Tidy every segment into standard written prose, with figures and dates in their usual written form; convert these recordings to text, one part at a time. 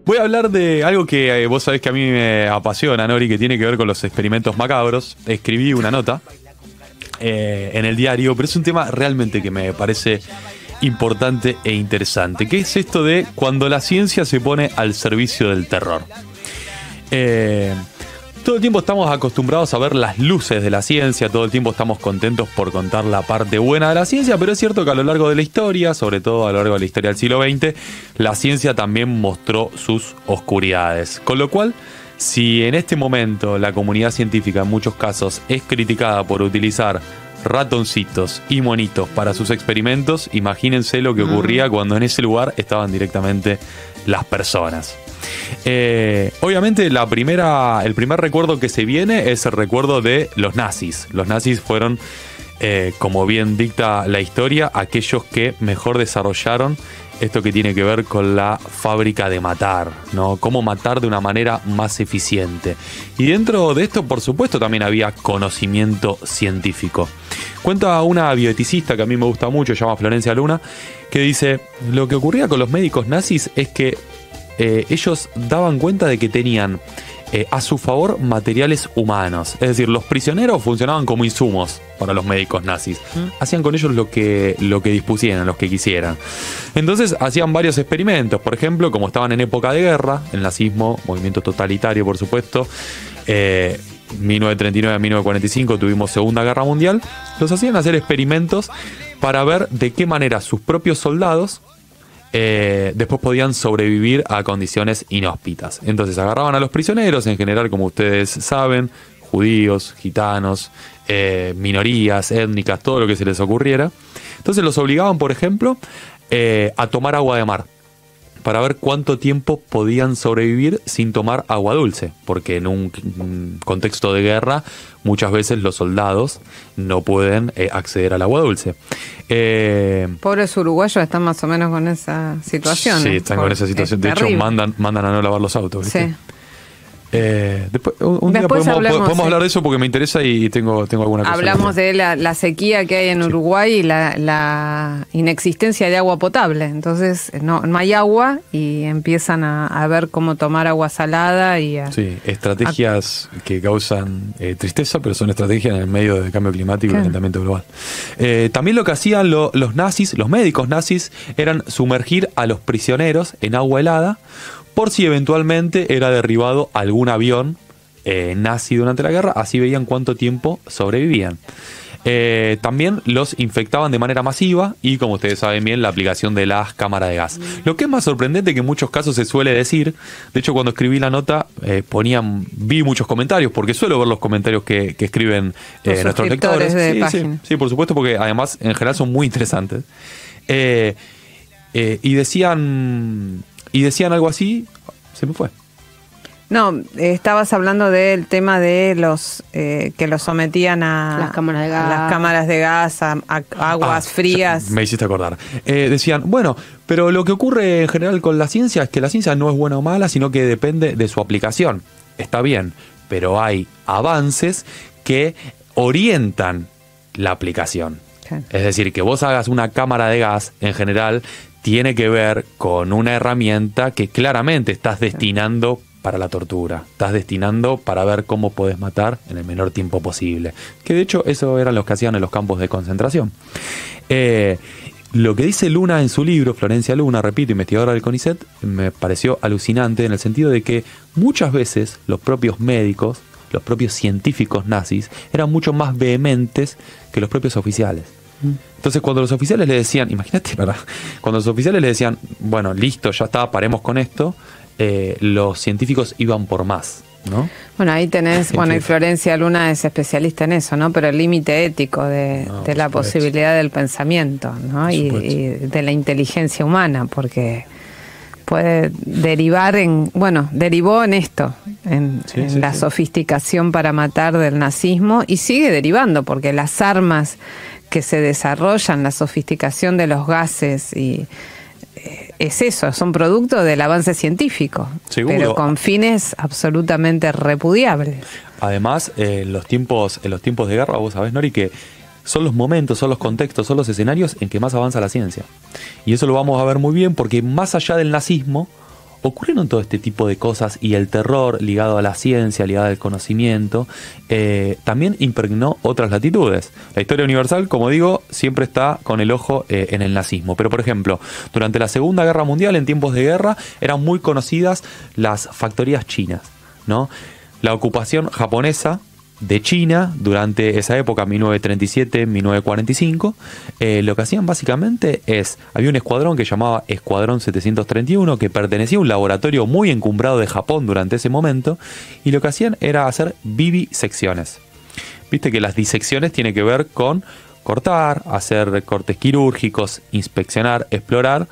Voy a hablar de algo que vos sabés que a mí me apasiona, Nori, que tiene que ver con los experimentos macabros. Escribí una nota en el diario, pero es un tema realmente que me parece importante e interesante. ¿Qué es esto de cuando la ciencia se pone al servicio del terror? Todo el tiempo estamos acostumbrados a ver las luces de la ciencia, todo el tiempo estamos contentos por contar la parte buena de la ciencia, pero es cierto que a lo largo de la historia, sobre todo a lo largo de la historia del siglo XX, la ciencia también mostró sus oscuridades. Con lo cual, si en este momento la comunidad científica en muchos casos es criticada por utilizar ratoncitos y monitos para sus experimentos, imagínense lo que ocurría cuando en ese lugar estaban directamente las personas. Obviamente el primer recuerdo que se viene es el recuerdo de los nazis. Los nazis fueron, como bien dicta la historia, aquellos que mejor desarrollaron esto que tiene que ver con la fábrica de matar, ¿no? Cómo matar de una manera más eficiente. Y dentro de esto, por supuesto, también había conocimiento científico. Cuenta una bioeticista que a mí me gusta mucho, se llama Florencia Luna, que dice, lo que ocurría con los médicos nazis es que ellos daban cuenta de que tenían a su favor materiales humanos. Es decir, los prisioneros funcionaban como insumos para los médicos nazis. Hacían con ellos lo que dispusieran, los que quisieran. Entonces hacían varios experimentos. Por ejemplo, como estaban en época de guerra, el nazismo, movimiento totalitario por supuesto, 1939 a 1945 tuvimos Segunda Guerra Mundial, los hacían hacer experimentos para ver de qué manera sus propios soldados después podían sobrevivir a condiciones inhóspitas. Entonces agarraban a los prisioneros, en general, como ustedes saben, judíos, gitanos, minorías étnicas, todo lo que se les ocurriera. Entonces los obligaban, por ejemplo, a tomar agua de mar, para ver cuánto tiempo podían sobrevivir sin tomar agua dulce, porque en un contexto de guerra muchas veces los soldados no pueden acceder al agua dulce. Pobres uruguayos están más o menos con esa situación. Sí, están con esa situación. De hecho, mandan a no lavar los autos, ¿viste? Sí. Después día podemos hablar de eso porque me interesa y tengo alguna cosa. Hablamos de la sequía que hay en Uruguay y la inexistencia de agua potable. Entonces no hay agua y empiezan a ver cómo tomar agua salada y estrategias que causan tristeza, pero son estrategias en el medio del cambio climático y el calentamiento global. También lo que hacían los nazis, los médicos nazis, eran sumergir a los prisioneros en agua helada por si eventualmente era derribado algún avión nazi durante la guerra, así veían cuánto tiempo sobrevivían. También los infectaban de manera masiva y, como ustedes saben bien, la aplicación de las cámaras de gas. Lo que es más sorprendente que en muchos casos se suele decir, de hecho cuando escribí la nota vi muchos comentarios, porque suelo ver los comentarios que escriben nuestros lectores. Sí, por supuesto, porque además en general son muy interesantes. Y decían algo así, se me fue. No, estabas hablando del tema de los que los sometían a las cámaras de gas, a aguas frías. Me hiciste acordar. Decían, bueno, pero lo que ocurre en general con la ciencia es que la ciencia no es buena o mala, sino que depende de su aplicación. Está bien, pero hay avances que orientan la aplicación. Okay. Es decir, que vos hagas una cámara de gas, en general, tiene que ver con una herramienta que claramente estás destinando para la tortura. Estás destinando para ver cómo podés matar en el menor tiempo posible. Que de hecho eso eran los que hacían en los campos de concentración. Lo que dice Luna en su libro, Florencia Luna, repito, investigadora del CONICET, me pareció alucinante en el sentido de que muchas veces los propios médicos, los propios científicos nazis, eran mucho más vehementes que los propios oficiales. Entonces cuando los oficiales le decían, imagínate, ¿verdad? Cuando los oficiales le decían, bueno, listo, ya está, paremos con esto, los científicos iban por más, ¿no? Bueno, ahí tenés, y Florencia Luna es especialista en eso, ¿no? Pero el límite ético de la posibilidad del pensamiento, ¿no? Y de la inteligencia humana, porque puede derivar derivó en esto, en la sofisticación para matar del nazismo, y sigue derivando, porque las armas que se desarrollan, la sofisticación de los gases y es eso, son producto del avance científico, seguro, pero con fines absolutamente repudiables. Además, en los tiempos de guerra, vos sabés, Nori, que son los momentos, son los contextos, son los escenarios en que más avanza la ciencia. Y eso lo vamos a ver muy bien porque más allá del nazismo, ocurrieron todo este tipo de cosas y el terror ligado a la ciencia, ligado al conocimiento, también impregnó otras latitudes. La historia universal, como digo, siempre está con el ojo en el nazismo. Pero, por ejemplo, durante la Segunda Guerra Mundial, en tiempos de guerra, eran muy conocidas las factorías chinas, ¿no? La ocupación japonesa de China durante esa época, 1937-1945, lo que hacían básicamente había un escuadrón que llamaba Escuadrón 731, que pertenecía a un laboratorio muy encumbrado de Japón durante ese momento, y lo que hacían era hacer vivisecciones. Viste que las disecciones tienen que ver con cortar, hacer cortes quirúrgicos, inspeccionar, explorar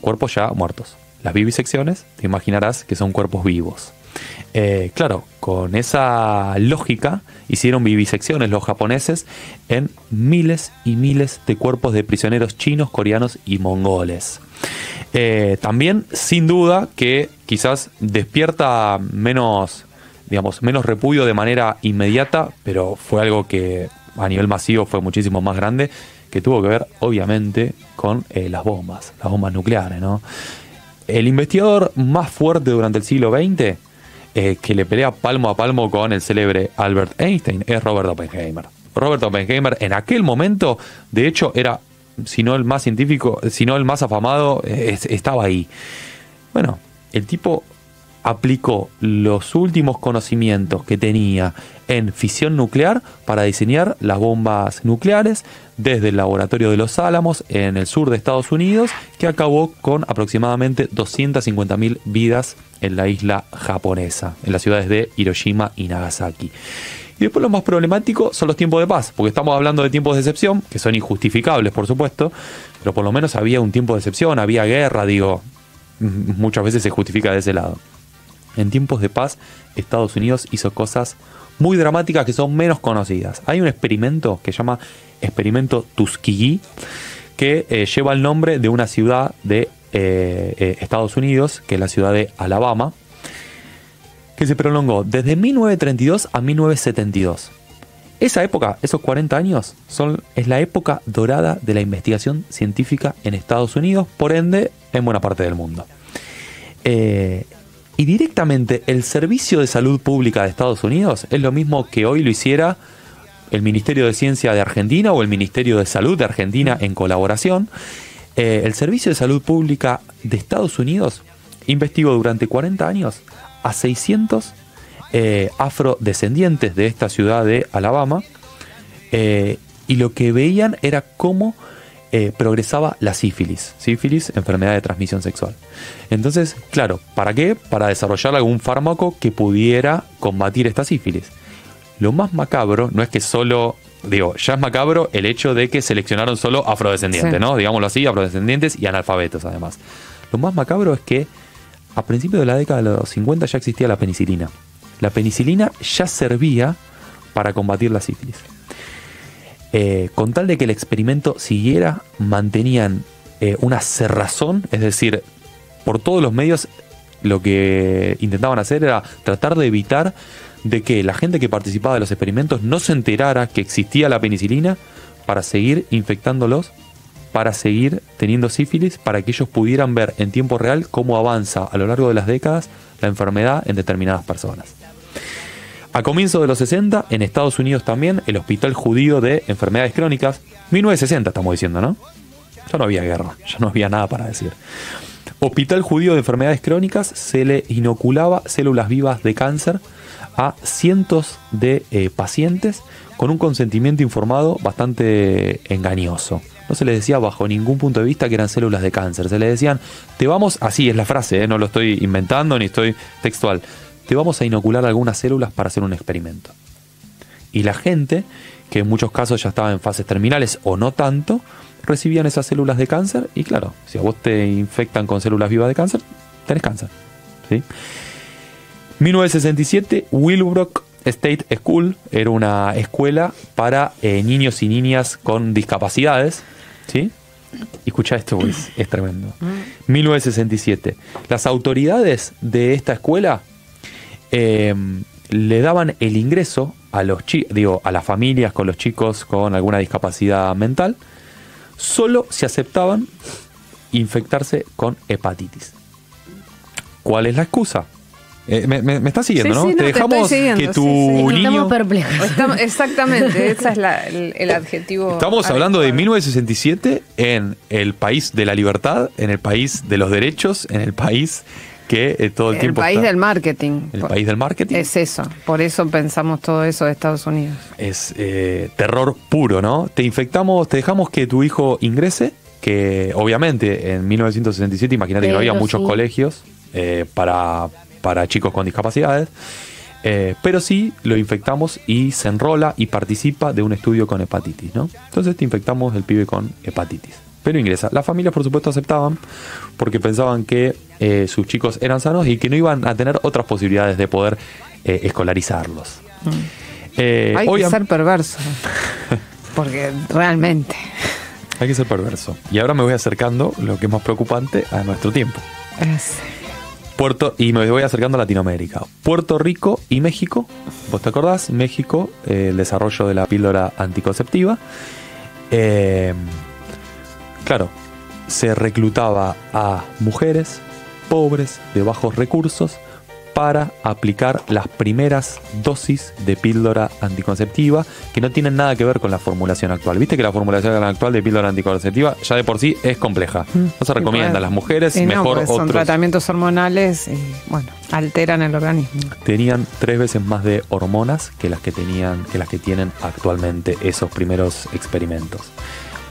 cuerpos ya muertos. Las vivisecciones, te imaginarás que son cuerpos vivos. Claro, con esa lógica hicieron vivisecciones los japoneses en miles y miles de cuerpos de prisioneros chinos, coreanos y mongoles. También, sin duda, que quizás despierta menos repudio de manera inmediata, pero fue algo que a nivel masivo fue muchísimo más grande, que tuvo que ver, obviamente, con las bombas nucleares, ¿no? El investigador más fuerte durante el siglo XX, que le pelea palmo a palmo con el célebre Albert Einstein, es Robert Oppenheimer. Robert Oppenheimer en aquel momento, de hecho, era, si no el más científico, si no el más afamado, estaba ahí. Bueno, el tipo aplicó los últimos conocimientos que tenía en fisión nuclear para diseñar las bombas nucleares desde el laboratorio de Los Álamos en el sur de Estados Unidos, que acabó con aproximadamente 250.000 vidas en la isla japonesa, en las ciudades de Hiroshima y Nagasaki. Y después lo más problemático son los tiempos de paz, porque estamos hablando de tiempos de excepción, que son injustificables, por supuesto, pero por lo menos había un tiempo de excepción, había guerra, muchas veces se justifica de ese lado. En tiempos de paz, Estados Unidos hizo cosas muy dramáticas que son menos conocidas. Hay un experimento que se llama Experimento Tuskegee, que lleva el nombre de una ciudad de Estados Unidos, que es la ciudad de Alabama, que se prolongó desde 1932 a 1972. Esa época, esos 40 años, es la época dorada de la investigación científica en Estados Unidos, por ende, en buena parte del mundo. Y directamente el Servicio de Salud Pública de Estados Unidos es lo mismo que hoy lo hiciera el Ministerio de Ciencia de Argentina o el Ministerio de Salud de Argentina en colaboración. El Servicio de Salud Pública de Estados Unidos investigó durante 40 años a 600 afrodescendientes de esta ciudad de Alabama, y lo que veían era cómo progresaba la sífilis, enfermedad de transmisión sexual. Entonces, claro, ¿para qué? Para desarrollar algún fármaco que pudiera combatir esta sífilis. Lo más macabro no es que solo, ya es macabro el hecho de que seleccionaron solo afrodescendientes, sí, ¿no? Digámoslo así, afrodescendientes y analfabetos además. Lo más macabro es que a principios de la década de los 50 ya existía la penicilina. La penicilina ya servía para combatir la sífilis. Con tal de que el experimento siguiera, mantenían una cerrazón, es decir, por todos los medios lo que intentaban hacer era tratar de evitar de que la gente que participaba de los experimentos no se enterara que existía la penicilina, para seguir infectándolos, para seguir teniendo sífilis, para que ellos pudieran ver en tiempo real cómo avanza a lo largo de las décadas la enfermedad en determinadas personas. A comienzos de los 60, en Estados Unidos también, el Hospital Judío de Enfermedades Crónicas, 1960 estamos diciendo, ¿no? Ya no había guerra, ya no había nada para decir. Hospital Judío de Enfermedades Crónicas, se le inoculaba células vivas de cáncer a cientos de pacientes con un consentimiento informado bastante engañoso. No se les decía bajo ningún punto de vista que eran células de cáncer. Se les decían, así es la frase, no lo estoy inventando ni estoy textual, te vamos a inocular algunas células para hacer un experimento. Y la gente, que en muchos casos ya estaba en fases terminales o no tanto, recibían esas células de cáncer y claro, si a vos te infectan con células vivas de cáncer, tenés cáncer, ¿sí? 1967, Willowbrook State School era una escuela para niños y niñas con discapacidades, ¿sí? Y escuchá esto, pues, es tremendo. 1967. Las autoridades de esta escuela le daban el ingreso a a las familias con los chicos con alguna discapacidad mental, solo se aceptaban infectarse con hepatitis. ¿Cuál es la excusa? Me estás siguiendo, ¿no? Te dejamos que tu niño... Estamos perplejos. Exactamente, ese es el adjetivo. Estamos hablando de 1967 en el país de la libertad, en el país de los derechos, en el país que todo el tiempo... El país del marketing. El país del marketing. Es eso, por eso pensamos todo eso de Estados Unidos. Es terror puro, ¿no? Te dejamos que tu hijo ingrese, que obviamente en 1967, imagínate que no había muchos colegios para chicos con discapacidades, pero sí lo infectamos y se enrola y participa de un estudio con hepatitis, ¿no? Entonces te infectamos el pibe con hepatitis, pero ingresa. Las familias, por supuesto, aceptaban porque pensaban que sus chicos eran sanos y que no iban a tener otras posibilidades de poder escolarizarlos. Hay que ser perverso, porque realmente... Hay que ser perverso. Y ahora me voy acercando, lo que es más preocupante, a nuestro tiempo. Y me voy acercando a Latinoamérica. Puerto Rico y México. ¿Vos te acordás? México, el desarrollo de la píldora anticonceptiva. Claro, se reclutaba a mujeres pobres, de bajos recursos, para aplicar las primeras dosis de píldora anticonceptiva, que no tienen nada que ver con la formulación actual. Viste que la formulación actual de píldora anticonceptiva ya de por sí es compleja. No se recomienda a las mujeres, mejor otros. Son tratamientos hormonales y, alteran el organismo. Tenían 3 veces más de hormonas que las que tienen actualmente esos primeros experimentos.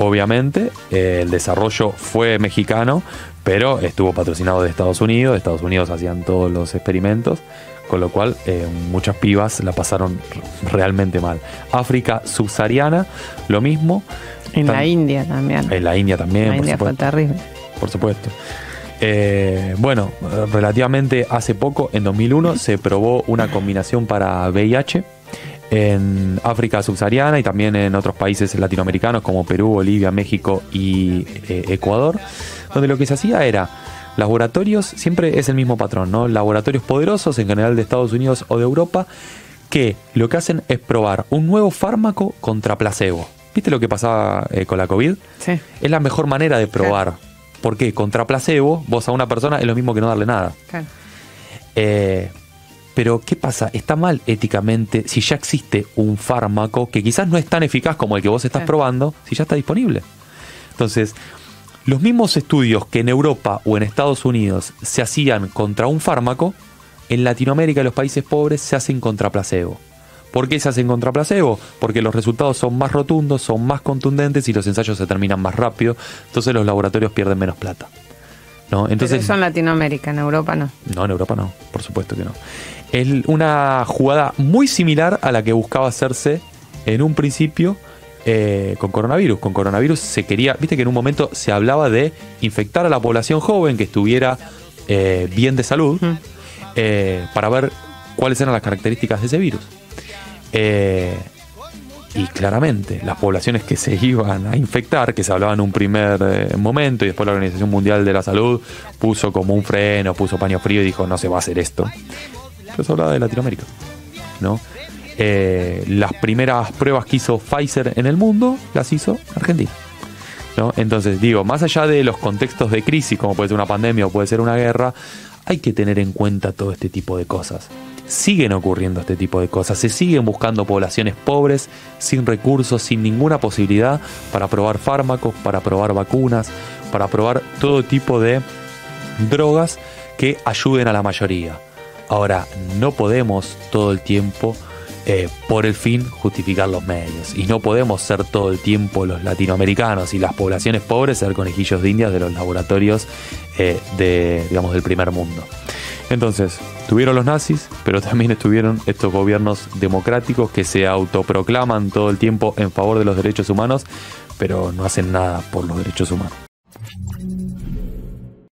Obviamente, el desarrollo fue mexicano, pero estuvo patrocinado de Estados Unidos. De Estados Unidos hacían todos los experimentos, con lo cual muchas pibas la pasaron realmente mal. África subsahariana, lo mismo. La India también. En la India también. La India fue terrible. Por supuesto. Relativamente hace poco, en 2001, se probó una combinación para VIH en África subsahariana y también en otros países latinoamericanos como Perú, Bolivia, México y Ecuador, donde lo que se hacía era laboratorios, siempre es el mismo patrón, ¿no? Laboratorios poderosos, en general de Estados Unidos o de Europa, que lo que hacen es probar un nuevo fármaco contra placebo. ¿Viste lo que pasaba con la COVID? Sí. Es la mejor manera de probar. Claro. ¿Por qué? Contra placebo, vos a una persona es lo mismo que no darle nada. Claro. Pero, ¿qué pasa? Está mal éticamente si ya existe un fármaco que quizás no es tan eficaz como el que vos estás probando, si ya está disponible. Entonces, los mismos estudios que en Europa o en Estados Unidos se hacían contra un fármaco, en Latinoamérica y los países pobres se hacen contra placebo. ¿Por qué se hacen contra placebo? Porque los resultados son más rotundos, son más contundentes y los ensayos se terminan más rápido, entonces los laboratorios pierden menos plata, ¿no? Entonces, pero eso en Latinoamérica, en Europa no. No, en Europa no, por supuesto que no. Es una jugada muy similar a la que buscaba hacerse en un principio con coronavirus. Con coronavirus se quería, viste que en un momento se hablaba de infectar a la población joven que estuviera bien de salud, para ver cuáles eran las características de ese virus. Y claramente las poblaciones que se iban a infectar, que se hablaba en un primer momento y después la Organización Mundial de la Salud puso como un freno, puso paño frío y dijo no se va a hacer esto. Pero se hablaba de Latinoamérica, ¿no? Las primeras pruebas que hizo Pfizer en el mundo las hizo Argentina, ¿no? Entonces digo, más allá de los contextos de crisis como puede ser una pandemia o puede ser una guerra, hay que tener en cuenta todo este tipo de cosas. Siguen ocurriendo este tipo de cosas, se siguen buscando poblaciones pobres, sin recursos, sin ninguna posibilidad para probar fármacos, para probar vacunas, para probar todo tipo de drogas que ayuden a la mayoría. Ahora, no podemos todo el tiempo, por el fin, justificar los medios. Y no podemos ser todo el tiempo los latinoamericanos y las poblaciones pobres ser conejillos de indias de los laboratorios del primer mundo. Entonces, tuvieron los nazis, pero también estuvieron estos gobiernos democráticos que se autoproclaman todo el tiempo en favor de los derechos humanos, pero no hacen nada por los derechos humanos.